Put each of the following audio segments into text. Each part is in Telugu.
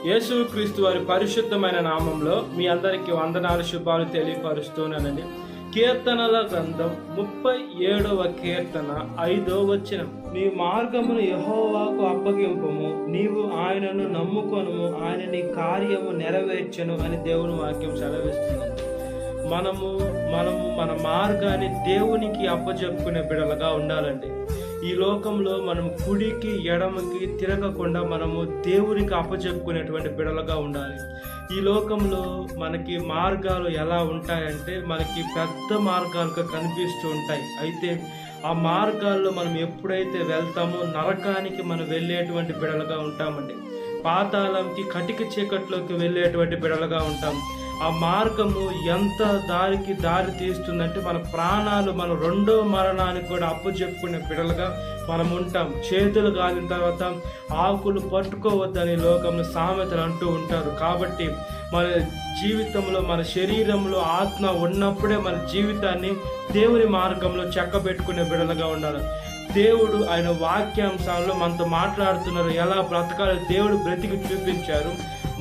యేసుక్రీస్తు వారి పరిశుద్ధమైన నామంలో మీ అందరికీ వందనాలు శుభాలు తెలియపరుస్తున్నానండి. కీర్తనల గ్రంథం 37వ కీర్తన 5వ వచనం. నీ మార్గమును యెహోవాకు అప్పగింపుము, నీవు ఆయనను నమ్ముకొనుము, ఆయన నీ కార్యము నెరవేర్చెను అని దేవుని వాక్యం సెలవిస్తుంది. మనము మన మార్గాన్ని దేవునికి అప్పచెప్పుకునే బిడలుగా ఉండాలండి. ఈ లోకంలో మనం కుడికి ఎడమకి తిరగకుండా మనము దేవునికి అప్పచెప్పుకునేటువంటి బిడలుగా ఉండాలి. ఈ లోకంలో మనకి మార్గాలు ఎలా ఉంటాయంటే మనకి పెద్ద మార్గాలుగా కనిపిస్తూ ఉంటాయి. అయితే ఆ మార్గాల్లో మనం ఎప్పుడైతే వెళ్తామో నరకానికి మనం వెళ్ళేటువంటి బిడలుగా ఉంటామండి. పాతాళంకి కటిక చీకట్లోకి వెళ్ళేటువంటి బిడలుగా ఉంటాం. ఆ మార్గము ఎంత దారి తీస్తుందంటే మన ప్రాణాలు మన రెండో మరణానికి కూడా అప్పచెప్పుకునే బిడలుగా మనం ఉంటాం. చేతులు కాలిన తర్వాత ఆకులు పట్టుకోవద్దని లోకంలో సామెతలు అంటూ ఉంటారు. కాబట్టి మన జీవితంలో మన శరీరంలో ఆత్మ ఉన్నప్పుడే మన జీవితాన్ని దేవుని మార్గంలో చెక్కబెట్టుకునే బిడలుగా ఉండాలి. దేవుడు ఆయన వాక్యాంశాల్లో మనతో మాట్లాడుతున్నారు. ఎలా బ్రతకాలో దేవుడు బ్రతికి చూపించారు.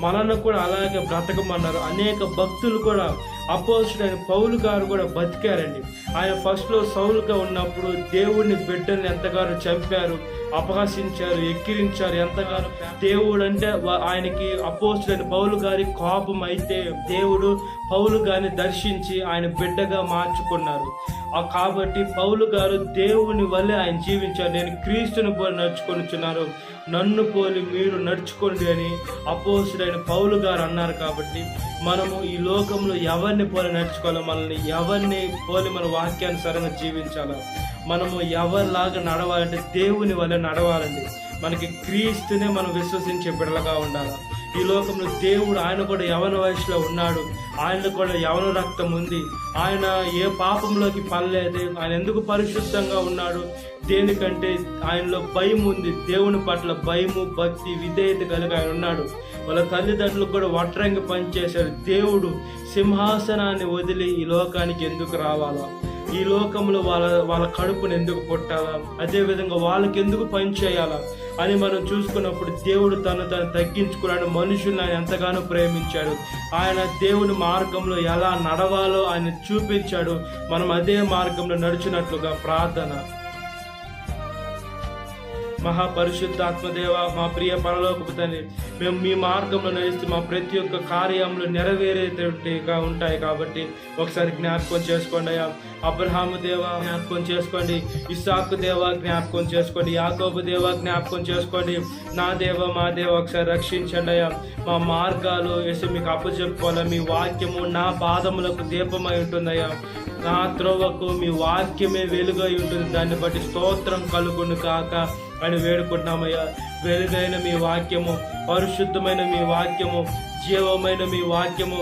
మనల్ని కూడా అలాగే బ్రతకమన్నారు. అనేక భక్తులు కూడా అపోజిట్ పౌలు గారు కూడా బతికారండి. ఆయన ఫస్ట్లో సౌలుగా ఉన్నప్పుడు దేవుడిని బిడ్డల్ని ఎంతగానో చంపారు, అపహసించారు, ఎక్కిరించారు. ఎంతగానో దేవుడు అంటే ఆయనకి అపోజిట్ పౌలు గారి కోపం అయితే దేవుడు పౌలు గారిని దర్శించి ఆయన బిడ్డగా మార్చుకున్నారు. కాబట్టి పౌలు గారు దేవుని వల్లే ఆయన జీవించారు. నేను క్రీస్తుని పోలి నడుచుకొనిచున్నాను, నన్ను పోలి మీరు నడుచుకోండి అని అపోజిట్ పౌలు గారు అన్నారు. కాబట్టి మనము ఈ లోకంలో ఎవరిని పోలి నడుచుకోవాలో, మనల్ని ఎవరిని పోలి మన వాక్యానుసారంగా జీవించాలో, మనము ఎవరిలాగా నడవాలంటే దేవుని వల్ల నడవాలండి. మనకి క్రీస్తునే మనం విశ్వసించే బిడ్డలుగా ఉండాలి. ఈ లోకంలో దేవుడు ఆయన కూడా యవన వయసులో ఉన్నాడు. ఆయన కూడా యవన రక్తం ఉంది. ఆయన ఏ పాపంలోకి పడలేదు. ఆయన ఎందుకు పరిశుద్ధంగా ఉన్నాడు? దేనికంటే ఆయనలో భయం ఉంది. దేవుని పట్ల భయము, భక్తి, విధేయత కలిగి ఆయన ఉన్నాడు. వాళ్ళ తల్లిదండ్రులకు కూడా వడ్రంగి పనిచేశాడు. దేవుడు సింహాసనాన్ని వదిలి ఈ లోకానికి ఎందుకు రావాలా? ఈ లోకంలో వాళ్ళ కడుపును ఎందుకు పుట్టాలా? అదేవిధంగా వాళ్ళకి ఎందుకు పని చేయాలా అని మనం చూసుకున్నప్పుడు దేవుడు తను తగ్గించుకున్నాడు. మనుషుల్ని ఆయన ఎంతగానో ప్రేమించాడు. ఆయన దేవుని మార్గంలో ఎలా నడవాలో ఆయన చూపించాడు. మనం అదే మార్గంలో నడిచినట్లుగా ప్రార్థన. మహాపరిశుద్ధాత్మదేవ, మా ప్రియ పరలోకపు తండ్రి, మేము మీ మార్గంలో నడిస్తే మా ప్రతి ఒక్క కార్యంలో నెరవేరేటట్టుగా ఉంటాయి. కాబట్టి ఒకసారి జ్ఞాపకం చేసుకోండి అయ్యా. అబ్రహాము దేవ జ్ఞాపకం చేసుకోండి, ఇస్సాకు దేవ జ్ఞాపకం చేసుకోండి, యాకోబు దేవ జ్ఞాపకం చేసుకోండి. నా దేవ మా దేవ ఒకసారి రక్షించండి అయ్యా. మా మార్గాలు వేసి మీకు అప్పచెప్పుకోవాలా. మీ వాక్యము నా పాదములకు దీపమై ఉంటుందయ్యా. నా త్రోవకు మీ వాక్యమే వెలుగై ఉంటుంది. దాన్ని బట్టి స్తోత్రం కలుగును కాక అని వేడుకుంటున్నామయ్యా. వెలుగైన మీ వాక్యము, పరిశుద్ధమైన మీ వాక్యము, జీవమైన మీ వాక్యము,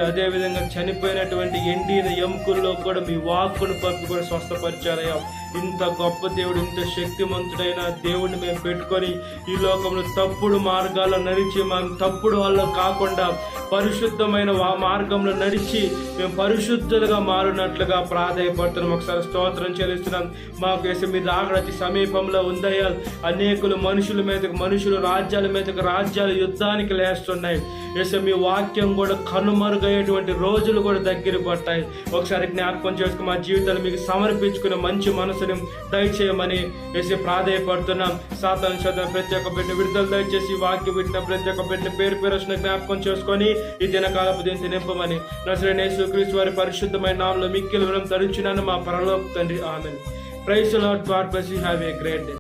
అదేవిధంగా చనిపోయినటువంటి ఎండిన ఎముకల్లో కూడా మీ వాక్కును పంపి కూడా స్వస్థపరిచారయ్యా. ఇంత గొప్ప దేవుడు, ఇంత శక్తిమంతుడైన దేవుడిని మేము పెట్టుకొని ఈ లోకంలో తప్పుడు మార్గాల్లో నడిచి మనం తప్పుడు వాళ్ళు కాకుండా పరిశుద్ధమైన మార్గంలో నడిచి మేము పరిశుద్ధులుగా మారినట్లుగా ప్రాధాయపడుతున్నాం. ఒకసారి స్తోత్రం చెల్లిస్తున్నాం. మాకు వేసే మీ రాకడ అతి సమీపంలో ఉందయ్యా. అనేకులు మనుషులు రాజ్యాల మీదకి రాజ్యాలు యుద్ధానికి లేస్తున్నాయి. వేసే మీ వాక్యం కూడా కనుమరుగయ్యేటువంటి రోజులు కూడా దగ్గర పడతాయి. ఒకసారి జ్ఞాపకం చేసుకుని మా జీవితాలు మీకు సమర్పించుకునే మంచి మనసుని దయచేయమని వేసి ప్రాధాయపడుతున్నాం. సాతాను శోధన ప్రతి ఒక్క బిడ్డ విడుదల దయచేసి వాక్యం పెట్టిన ప్రతి ఒక్క బిడ్డ పేరు జ్ఞాపకం చేసుకొని ఈ దినకాలపు దీన్ని నింపమని నజరేయుడైన యేసుక్రీస్తు వారి పరిశుద్ధమైన నామములో మిక్కిలి వినయం తరుచున్నాను మా పరలోక తండ్రి. ఆమేన్. Praise the Lord. God bless you. Have a great day.